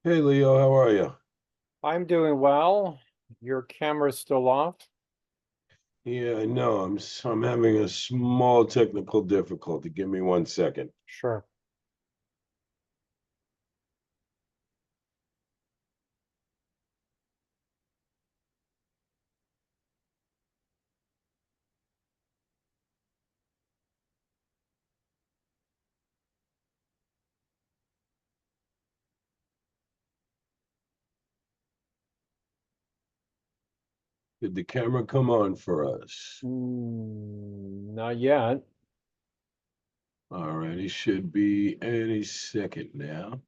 Hey Leo, how are you? I'm doing well. Your camera's still off? Yeah, I know. I'm having a small technical difficulty. Give me 1 second. Sure. Did the camera come on for us? Not yet. All right, it should be any second now.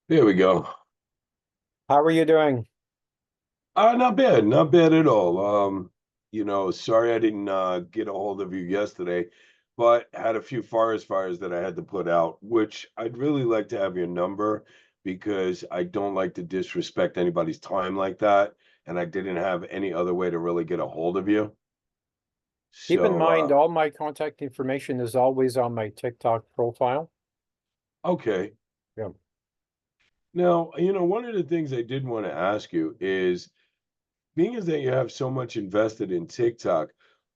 There we go. How are you doing? Not bad, not bad at all. Sorry I didn't get a hold of you yesterday, but had a few forest fires that I had to put out, which I'd really like to have your number because I don't like to disrespect anybody's time like that, and I didn't have any other way to really get a hold of you. Keep in So, mind, all my contact information is always on my TikTok profile. okay. Yeah. Now, one of the things I did want to ask you is being as that you have so much invested in TikTok,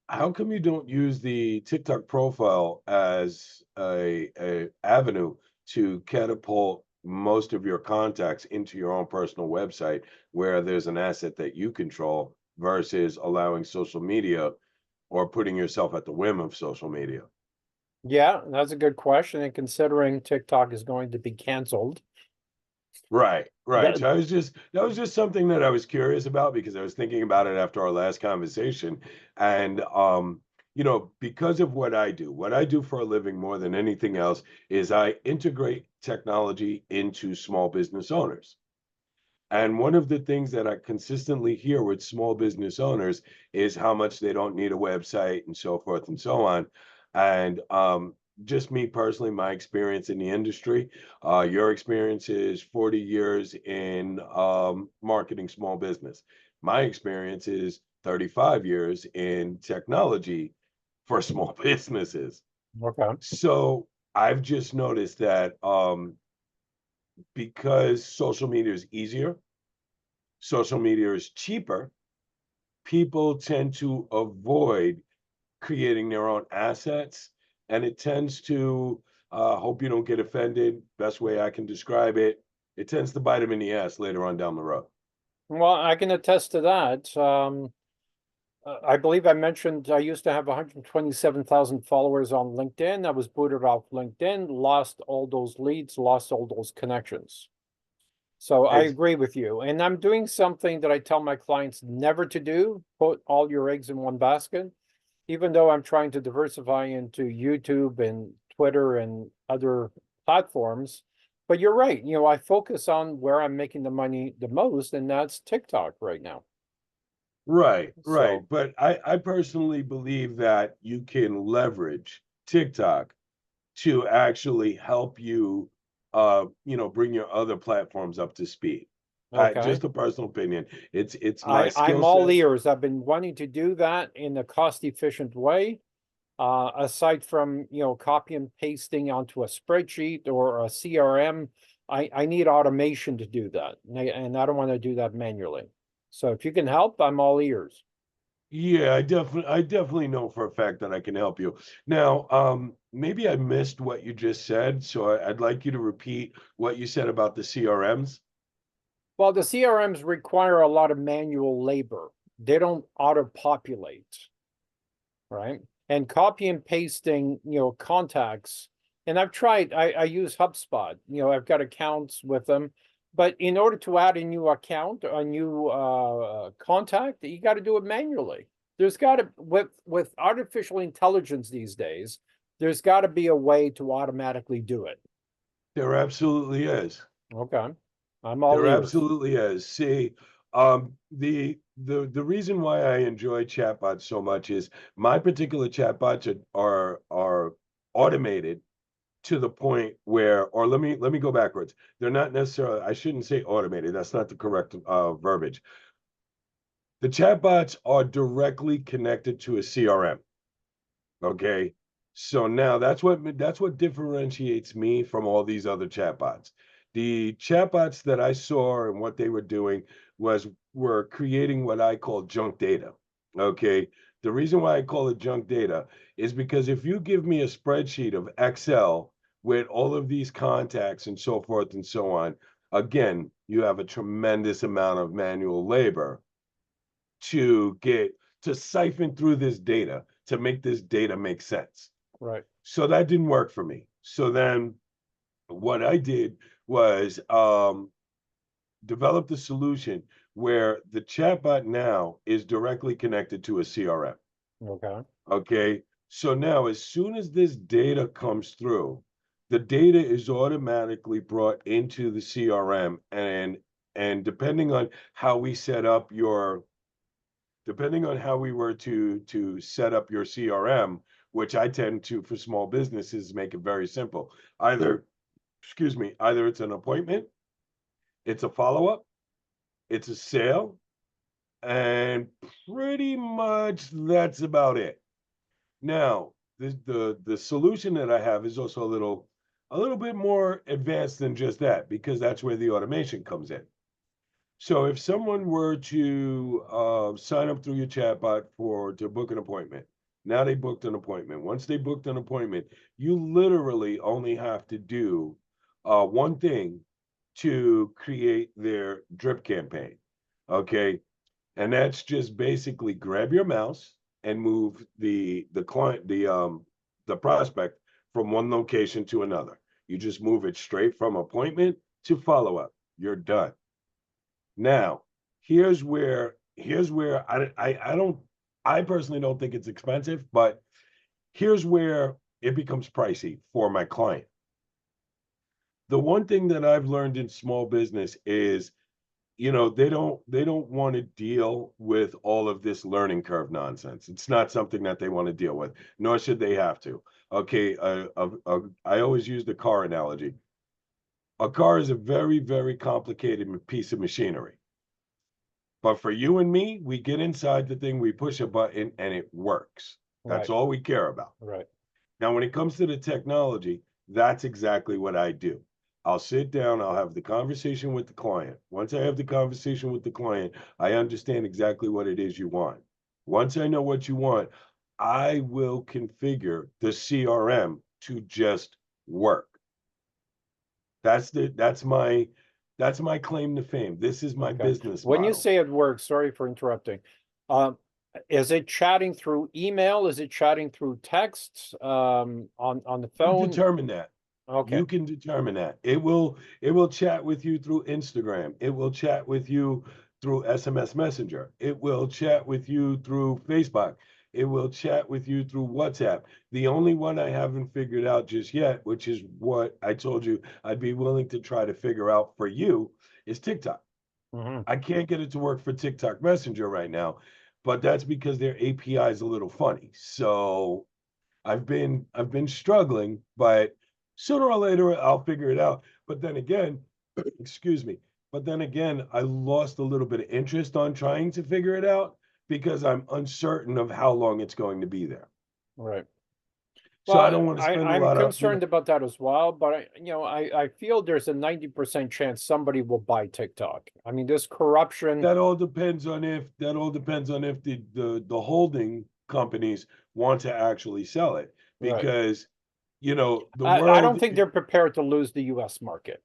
how come you don't use the TikTok profile as a avenue to catapult most of your contacts into your own personal website where there's an asset that you control versus allowing social media or putting yourself at the whim of social media? Yeah, that's a good question. And considering TikTok is going to be canceled, Right, right. that So that was just something that I was curious about because I was thinking about it after our last conversation. And because of what I do for a living more than anything else is I integrate technology into small business owners. And one of the things that I consistently hear with small business owners is how much they don't need a website and so forth and so on. And just me personally, my experience in the industry, your experience is 40 years in marketing small business. My experience is 35 years in technology for small businesses. okay. So I've just noticed that because social media is easier, social media is cheaper, people tend to avoid creating their own assets. And it tends to, hope you don't get offended, best way I can describe it, it tends to bite them in the ass later on down the road. Well, I can attest to that. I believe I mentioned I used to have 127,000 followers on LinkedIn. I was booted off LinkedIn, lost all those leads, lost all those connections. So I Ex- agree with you. And I'm doing something that I tell my clients never to do, put all your eggs in one basket, even though I'm trying to diversify into YouTube and Twitter and other platforms. But you're right. I focus on where I'm making the money the most, and that's TikTok right now. right, right. So, But I personally believe that you can leverage TikTok to actually help you, bring your other platforms up to speed. okay. Just a personal opinion. It's my I'm skill all set. ears. I've been wanting to do that in a cost efficient way. Aside from, copy and pasting onto a spreadsheet or a CRM, I need automation to do that. And I don't want to do that manually. So if you can help, I'm all ears. Yeah, I definitely know for a fact that I can help you. Now, maybe I missed what you just said, so I'd like you to repeat what you said about the CRMs. Well, the CRMs require a lot of manual labor. They don't auto-populate, right? And copy and pasting, contacts. And I use HubSpot. I've got accounts with them. But in order to add a new account, a new contact, you got to do it manually. There's got to, with artificial intelligence these days, there's got to be a way to automatically do it. There absolutely is. Okay. I'm all There ears. absolutely is. See, the reason why I enjoy chatbots so much is my particular chatbots are automated to the point where, or let me go backwards. They're not necessarily, I shouldn't say automated. That's not the correct verbiage. The chatbots are directly connected to a CRM. Okay. So now that's what differentiates me from all these other chatbots. The chatbots that I saw and what they were doing were creating what I call junk data. Okay. The reason why I call it junk data is because if you give me a spreadsheet of Excel with all of these contacts and so forth and so on, again, you have a tremendous amount of manual labor to get to siphon through this data to make this data make sense. Right. So that didn't work for me. So then what I did was develop the solution where the chatbot now is directly connected to a CRM. Okay. Okay. So now, as soon as this data comes through, the data is automatically brought into the CRM, and depending on how we were to set up your CRM, which I tend to, for small businesses, make it very simple. Either, excuse me, either it's an appointment, it's a follow-up, it's a sale, and pretty much that's about it. Now, the solution that I have is also a little bit more advanced than just that, because that's where the automation comes in. So if someone were to sign up through your chatbot to book an appointment, now they booked an appointment. Once they booked an appointment, you literally only have to do one thing to create their drip campaign. Okay, and that's just basically grab your mouse and move the client the prospect from one location to another. You just move it straight from appointment to follow up. You're done. Now, here's where I personally don't think it's expensive, but here's where it becomes pricey for my client. The one thing that I've learned in small business is, they don't want to deal with all of this learning curve nonsense. It's not something that they want to deal with, nor should they have to. Okay, I always use the car analogy. A car is a very, very complicated piece of machinery. But for you and me, we get inside the thing, we push a button, and it works. That's Right. all we care about. Right. Now, when it comes to the technology, that's exactly what I do. I'll sit down, I'll have the conversation with the client. Once I have the conversation with the client, I understand exactly what it is you want. Once I know what you want, I will configure the CRM to just work. That's my claim to fame. This is my Okay. business When you model. say it works, sorry for interrupting. Um, is it chatting through email? Is it chatting through texts, on the You phone? determine that. Okay. You can determine that. It will chat with you through Instagram. It will chat with you through SMS Messenger. It will chat with you through Facebook. It will chat with you through WhatsApp. The only one I haven't figured out just yet, which is what I told you I'd be willing to try to figure out for you, is TikTok. Mhm. I can't get it to work for TikTok Messenger right now, but that's because their API is a little funny. So I've been struggling, but sooner or later I'll figure it out. But then again, excuse me. But then again, I lost a little bit of interest on trying to figure it out because I'm uncertain of how long it's going to be there. Right. So I Well, don't want to spend a I'm lot of. concerned about that as well, but I feel there's a 90% chance somebody will buy TikTok. I mean, this corruption. That all depends on if the holding companies want to actually sell it, Right. because the I don't world. think they're prepared to lose the US market.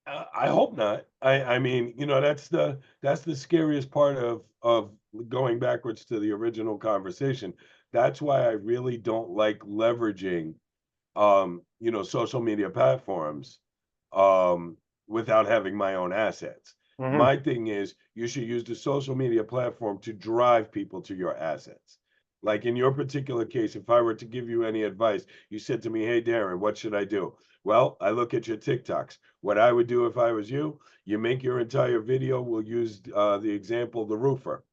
I hope not. I mean, that's the scariest part of going backwards to the original conversation. That's why I really don't like leveraging social media platforms without having my own assets. Mhm. My thing is you should use the social media platform to drive people to your assets. Like in your particular case, if I were to give you any advice, you said to me, "Hey Darren, what should I do?" Well, I look at your TikToks. What I would do if I was you, you make your entire video. We'll use the example, the roofer.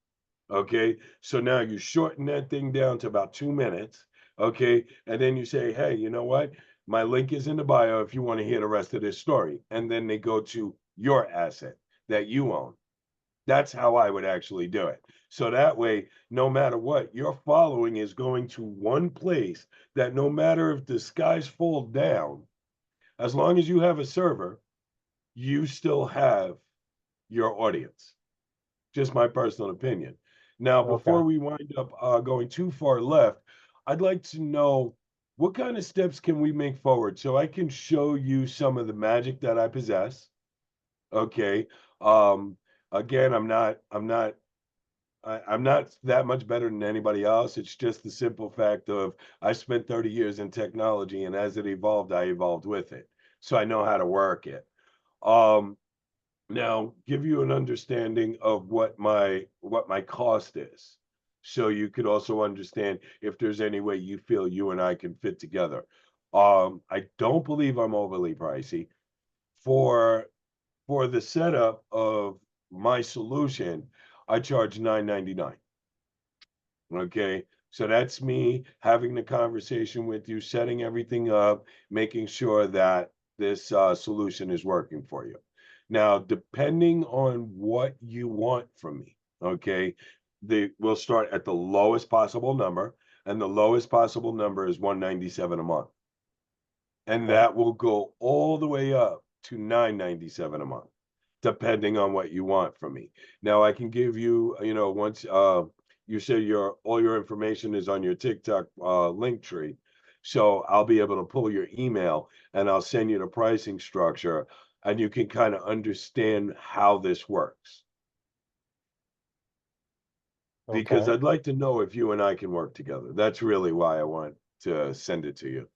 Okay. So now you shorten that thing down to about 2 minutes. Okay. And then you say, hey, you know what? My link is in the bio if you want to hear the rest of this story. And then they go to your asset that you own. That's how I would actually do it. So that way, no matter what, your following is going to one place that no matter if the skies fall down, as long as you have a server, you still have your audience. Just my personal opinion. Now, Okay. before we wind up going too far left, I'd like to know what kind of steps can we make forward so I can show you some of the magic that I possess. Okay. Um, again, I'm not that much better than anybody else. It's just the simple fact of I spent 30 years in technology, and as it evolved, I evolved with it. So I know how to work it. Um, Now, give you an understanding of what my cost is. So you could also understand if there's any way you feel you and I can fit together. I don't believe I'm overly pricey for the setup of my solution. I charge 9.99. Okay. So that's me having the conversation with you, setting everything up, making sure that this solution is working for you. Now, depending on what you want from me, okay, we'll start at the lowest possible number, and the lowest possible number is 197 a month. And Okay. that will go all the way up to 9.97 a month, depending on what you want from me. Now, I can give you, once you say all your information is on your TikTok link tree. So I'll be able to pull your email and I'll send you the pricing structure and you can kind of understand how this works. Because Okay. I'd like to know if you and I can work together. That's really why I want to send it to you,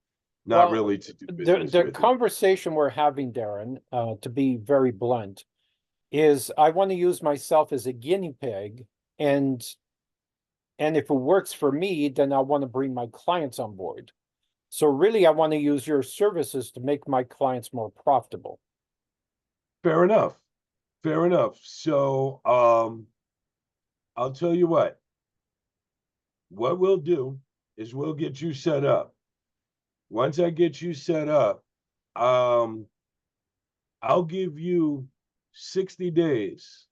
not Well, really to do the business the with you. conversation we're having, Darren, to be very blunt, is I want to use myself as a guinea pig, and if it works for me, then I want to bring my clients on board. So really, I want to use your services to make my clients more profitable. Fair enough. Fair enough. So, I'll tell you what we'll do is we'll get you set up. Once I get you set up, um, I'll give you 60 days,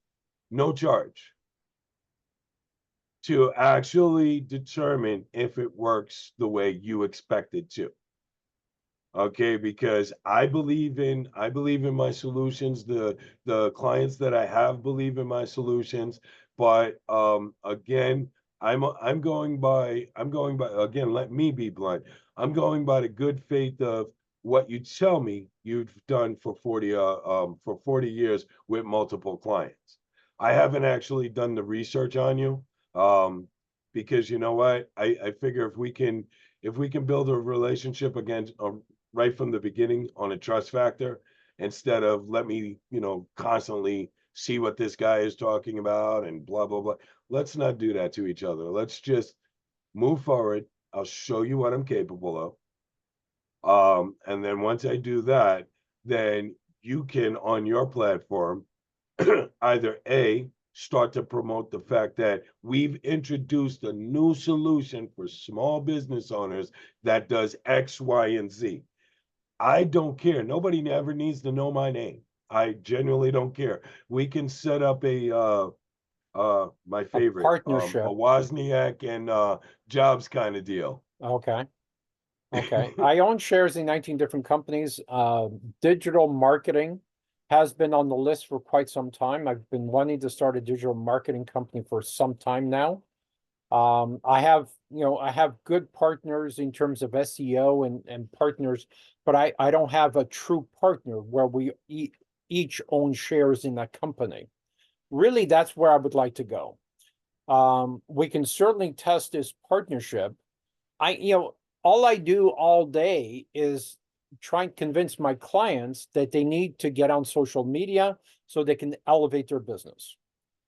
no charge, to actually determine if it works the way you expect it to. Okay, because I believe in my solutions. The clients that I have believe in my solutions, but again, I'm going by, again, let me be blunt. I'm going by the good faith of what you tell me you've done for 40 years with multiple clients. I haven't actually done the research on you. Because you know what? I figure if we can build a relationship again, right from the beginning on a trust factor instead of let me, constantly see what this guy is talking about and blah, blah, blah. Let's not do that to each other. Let's just move forward. I'll show you what I'm capable of. And then once I do that, then you can on your platform either A, start to promote the fact that we've introduced a new solution for small business owners that does X, Y, and Z. I don't care. Nobody never needs to know my name. I genuinely don't care. We can set up my A favorite, a partnership. Wozniak and Jobs kind of deal. Okay. Okay. I own shares in 19 different companies. Digital marketing has been on the list for quite some time. I've been wanting to start a digital marketing company for some time now. I have good partners in terms of SEO and partners, but I don't have a true partner where we each own shares in that company. Really, that's where I would like to go. We can certainly test this partnership. All I do all day is try and convince my clients that they need to get on social media so they can elevate their business.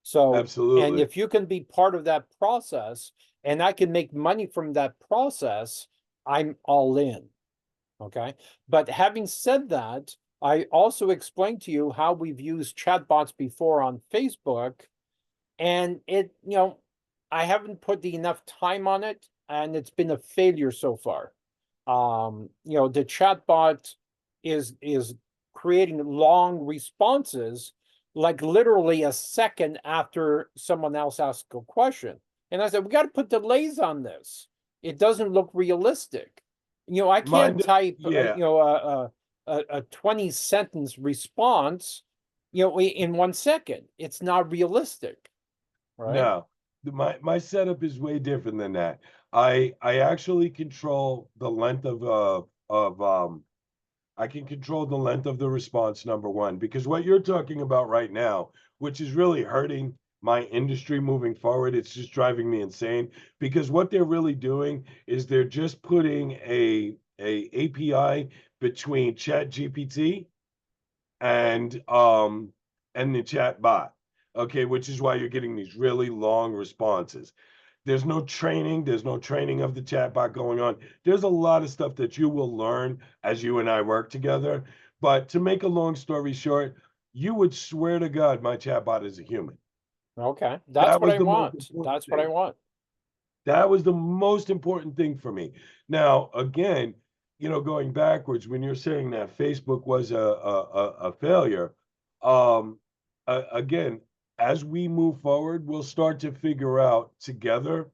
So, and Absolutely. if you can be part of that process and I can make money from that process, I'm all in. Okay. But having said that, I also explained to you how we've used chatbots before on Facebook, and I haven't put the enough time on it and it's been a failure so far. The chatbot is creating long responses, like literally a second after someone else asks a question. And I said, we got to put delays on this. It doesn't look realistic. I can't type, Yeah. a 20 sentence response, in 1 second. It's not realistic, right? No, my setup is way different than that. I actually control the length of I can control the length of the response, number one, because what you're talking about right now, which is really hurting my industry moving forward, it's just driving me insane. Because what they're really doing is they're just putting a API between Chat GPT and the chat bot. Okay, which is why you're getting these really long responses. There's no training of the chatbot going on. There's a lot of stuff that you will learn as you and I work together. But to make a long story short, you would swear to God my chatbot is a human. Okay, that's That what was I the most want. important That's what I thing. want. That was the most important thing for me. Now, again, going backwards, when you're saying that Facebook was a failure, um, again, as we move forward, we'll start to figure out together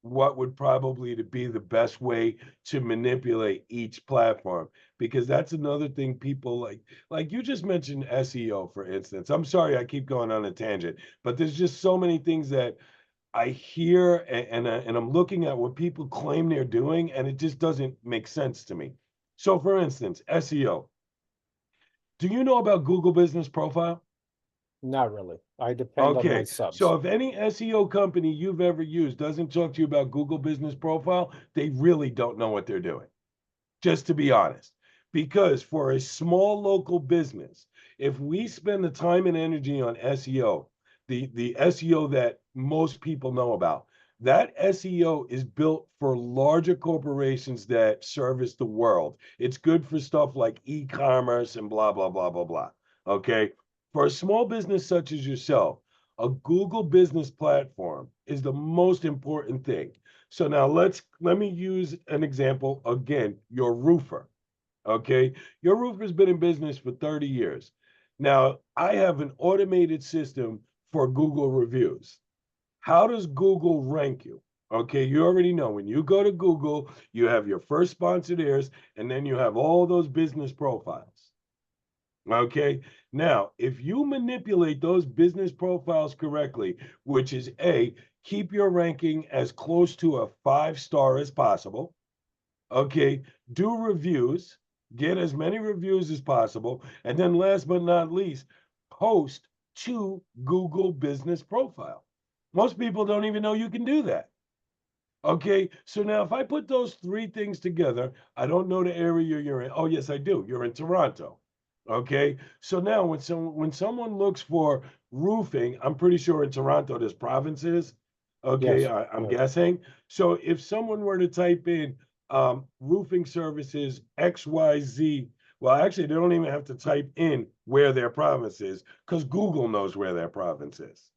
what would probably to be the best way to manipulate each platform, because that's another thing people like you just mentioned SEO, for instance. I'm sorry I keep going on a tangent, but there's just so many things that I hear and I'm looking at what people claim they're doing, and it just doesn't make sense to me. So, for instance, SEO. Do you know about Google Business Profile? Not really. I depend on my Okay, so subs. if any SEO company you've ever used doesn't talk to you about Google Business Profile, they really don't know what they're doing, just to be honest. Because for a small local business, if we spend the time and energy on SEO, the SEO that most people know about, that SEO is built for larger corporations that service the world. It's good for stuff like e-commerce and blah, blah, blah, blah, blah. Okay. For a small business such as yourself, a Google business platform is the most important thing. So now let me use an example again, your roofer. Okay. Your roofer's been in business for 30 years. Now, I have an automated system for Google reviews. How does Google rank you? Okay, you already know when you go to Google, you have your first sponsored ads, and then you have all those business profiles. Okay, now if you manipulate those business profiles correctly, which is A, keep your ranking as close to a 5 star as possible. Okay, do reviews, get as many reviews as possible, and then last but not least, post to Google Business Profile. Most people don't even know you can do that. Okay, so now if I put those three things together, I don't know the area you're in. Oh, yes, I do. You're in Toronto. Okay, so now when someone looks for roofing, I'm pretty sure in Toronto there's provinces. Okay, Yes, I'm yes. guessing. So if someone were to type in roofing services XYZ, well, actually they don't even have to type in where their province is because Google knows where their province is.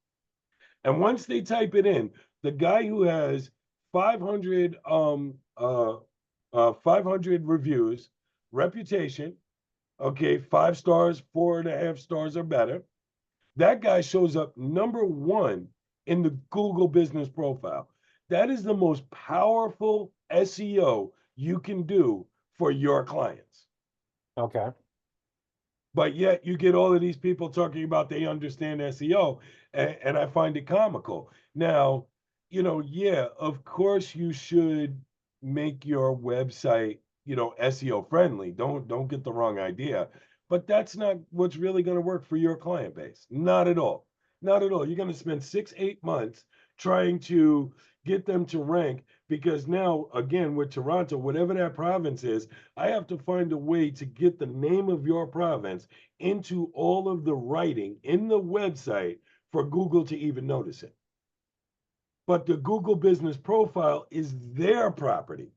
And once they type it in, the guy who has 500 500 reviews, reputation, okay, 5 stars, 4.5 stars or better. That guy shows up number one in the Google business profile. That is the most powerful SEO you can do for your clients. Okay. But yet you get all of these people talking about they understand SEO, and I find it comical. Now, yeah, of course you should make your website, SEO friendly. Don't get the wrong idea. But that's not what's really going to work for your client base. Not at all. Not at all. You're going to spend 6, 8 months trying to get them to rank because now, again, with Toronto, whatever that province is, I have to find a way to get the name of your province into all of the writing in the website for Google to even notice it. But the Google business profile is their property.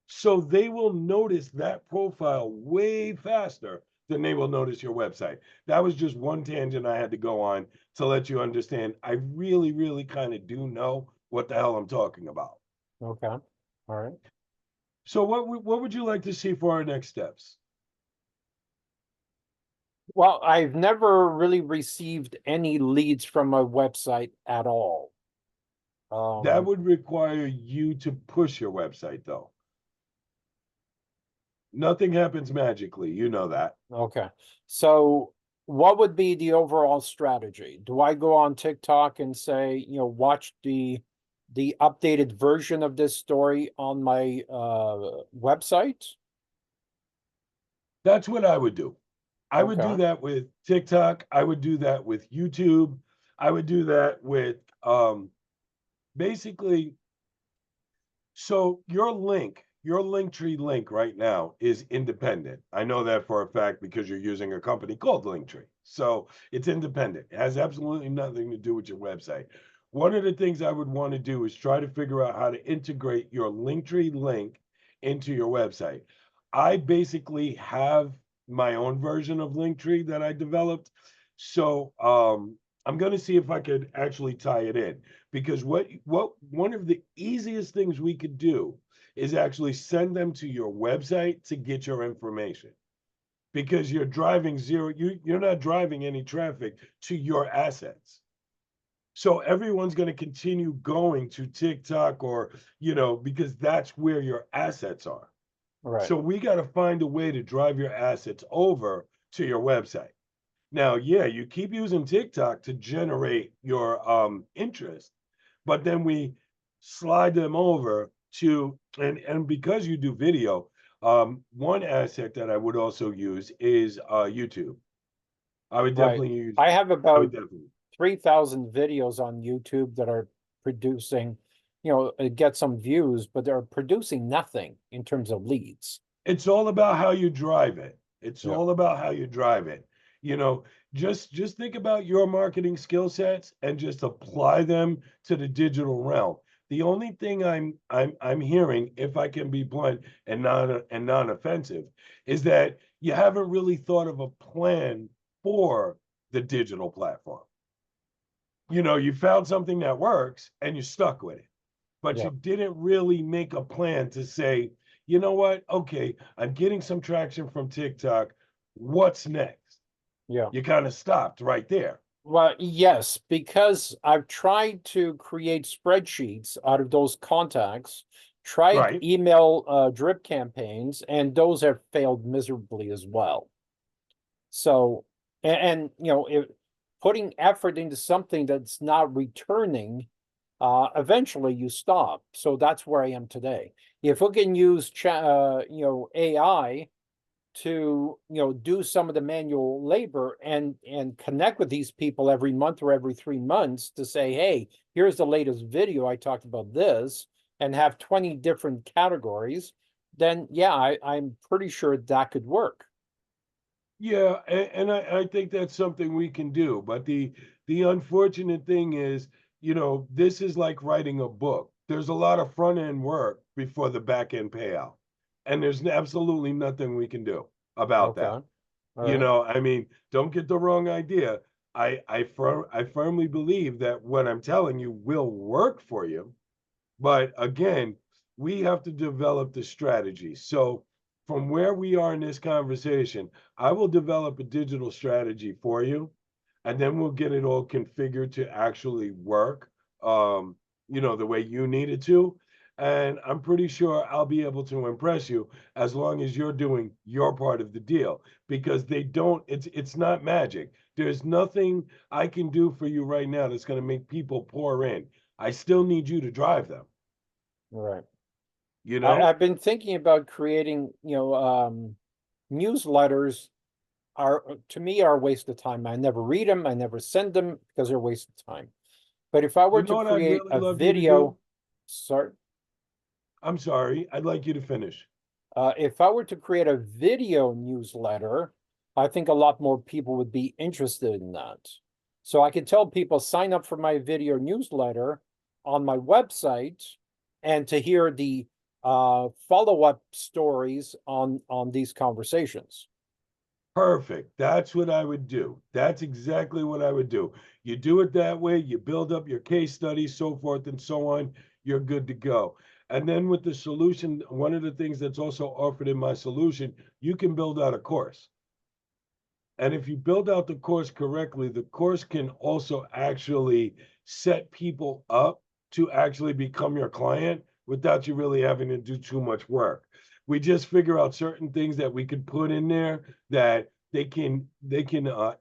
So they will notice that profile way faster than they will notice your website. That was just one tangent I had to go on to let you understand. I really, really kind of do know what the hell I'm talking about. Okay. All right. So what would you like to see for our next steps? Well, I've never really received any leads from my website at all. That would require you to push your website, though. Nothing happens magically, you know that. Okay. So what would be the overall strategy? Do I go on TikTok and say, watch the updated version of this story on my website? That's what I would do. I would do Okay. that with TikTok. I would do that with YouTube. I would do that with basically. So your Linktree link right now is independent. I know that for a fact because you're using a company called Linktree. So it's independent. It has absolutely nothing to do with your website. One of the things I would want to do is try to figure out how to integrate your Linktree link into your website. I basically have my own version of Linktree that I developed. So I'm going to see if I could actually tie it in, because what one of the easiest things we could do is actually send them to your website to get your information, because you're driving you're not driving any traffic to your assets. So everyone's going to continue going to TikTok, or because that's where your assets are. Right. So we got to find a way to drive your assets over to your website. Now, yeah, you keep using TikTok to generate your interest, but then we slide them over to, and because you do video, one asset that I would also use is YouTube. I would Right. definitely use I have I would about definitely 3,000 videos on YouTube that are producing, get some views, but they're producing nothing in terms of leads. It's all about how you drive it. It's Yeah. all about how you drive it. You know, just think about your marketing skill sets and just apply them to the digital realm. The only thing I'm hearing, if I can be blunt and non-offensive, is that you haven't really thought of a plan for the digital platform. You found something that works and you stuck with it, but Yeah. you didn't really make a plan to say, you know what? Okay, I'm getting some traction from TikTok. What's next? Yeah. You kind of stopped right there. Well, yes, because I've tried to create spreadsheets out of those contacts, tried Right. email drip campaigns, and those have failed miserably as well. So, and if putting effort into something that's not returning, eventually you stop. So that's where I am today. If we can use AI to do some of the manual labor and connect with these people every month or every 3 months to say, hey, here's the latest video, I talked about this, and have 20 different categories, then yeah, I'm pretty sure that could work. Yeah, and I think that's something we can do. But the unfortunate thing is, this is like writing a book. There's a lot of front end work before the back end payout. And there's absolutely nothing we can do about Okay. that. All right. I mean, don't get the wrong idea. I firmly believe that what I'm telling you will work for you. But again, we have to develop the strategy. So from where we are in this conversation, I will develop a digital strategy for you, and then we'll get it all configured to actually work, the way you need it to. And I'm pretty sure I'll be able to impress you as long as you're doing your part of the deal, because it's not magic. There's nothing I can do for you right now that's going to make people pour in. I still need you to drive them, All right. you I, know? I've been thinking about creating, newsletters are to me are a waste of time. I never read them, I never send them because they're a waste of time. But if I were You to know what I'd create really a love you to do? video, sorry, I'm sorry, I'd like you to finish. if I were to create a video newsletter, I think a lot more people would be interested in that. So I could tell people sign up for my video newsletter on my website and to hear the follow-up stories on these conversations. Perfect. That's what I would do. That's exactly what I would do. You do it that way, you build up your case studies, so forth and so on, you're good to go. And then with the solution, one of the things that's also offered in my solution, you can build out a course. And if you build out the course correctly, the course can also actually set people up to actually become your client without you really having to do too much work. We just figure out certain things that we could put in there that they can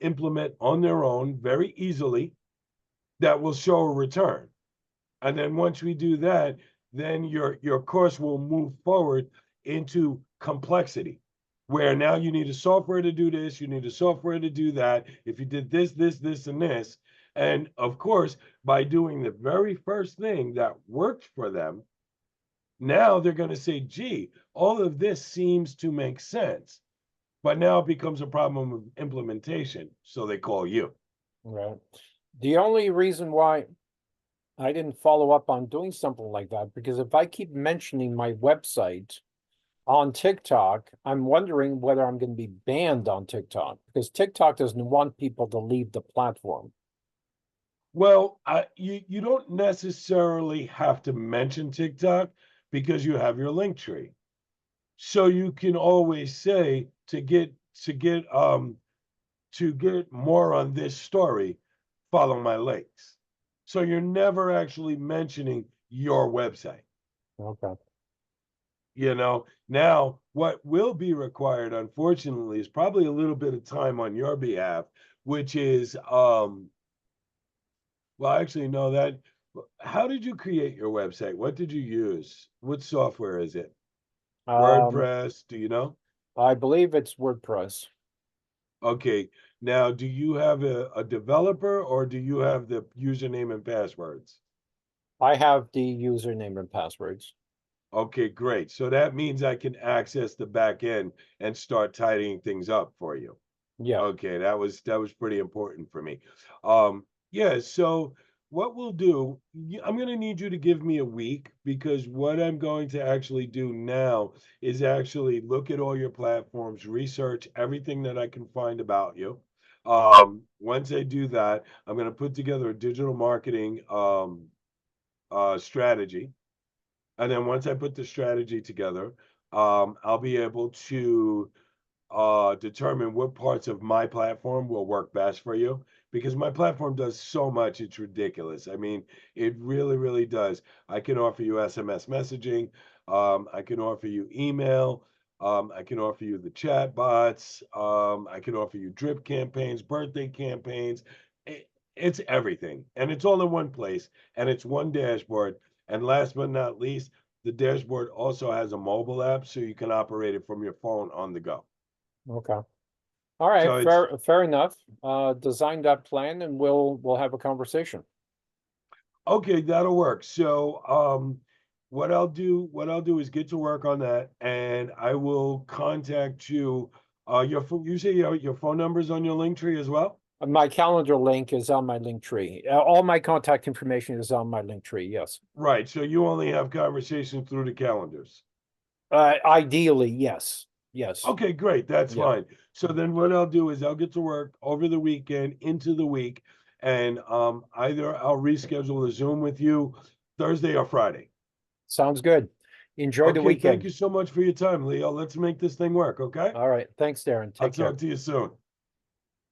implement on their own very easily that will show a return. And then once we do that, then your course will move forward into complexity, where now you need a software to do this, you need a software to do that. If you did this, and this, and of course, by doing the very first thing that worked for them, now they're going to say, gee, all of this seems to make sense. But now it becomes a problem of implementation. So they call you. Right. The only reason why I didn't follow up on doing something like that, because if I keep mentioning my website on TikTok, I'm wondering whether I'm going to be banned on TikTok, because TikTok doesn't want people to leave the platform. Well, you don't necessarily have to mention TikTok because you have your link tree. So you can always say to get more on this story, follow my links. So you're never actually mentioning your website. Okay. Now what will be required, unfortunately, is probably a little bit of time on your behalf, which is well, actually, no, how did you create your website? What did you use? What software is it? Um, WordPress, do you know? I believe it's WordPress. Okay. Now, do you have a developer or do you have the username and passwords? I have the username and passwords. Okay, great. So that means I can access the back end and start tidying things up for you. Yeah. Okay, that was pretty important for me. Yeah, so what we'll do, I'm going to need you to give me a week because what I'm going to actually do now is actually look at all your platforms, research everything that I can find about you. Once I do that, I'm going to put together a digital marketing strategy. And then once I put the strategy together, I'll be able to determine what parts of my platform will work best for you because my platform does so much, it's ridiculous. I mean, it really, really does. I can offer you SMS messaging, I can offer you email, I can offer you the chat bots, I can offer you drip campaigns, birthday campaigns. It's everything, and it's all in one place, and it's one dashboard. And last but not least, the dashboard also has a mobile app, so you can operate it from your phone on the go. Okay. All right. So it's Fair enough. Design that plan and we'll have a conversation. okay, that'll work. So what I'll do is get to work on that and I will contact you. You say your phone number's on your link tree as well? My calendar link is on my link tree. All my contact information is on my link tree. Yes. Right. So you only have conversations through the calendars. Ideally, yes. Yes. Okay, great. That's Yeah. fine. So then what I'll do is I'll get to work over the weekend into the week, and either I'll reschedule a Zoom with you Thursday or Friday. Sounds good. Enjoy the Okay, thank weekend. you so much for your time, Leo. Let's make this thing work, okay? All right. Thanks, Darren. I'll Take care. talk to you soon.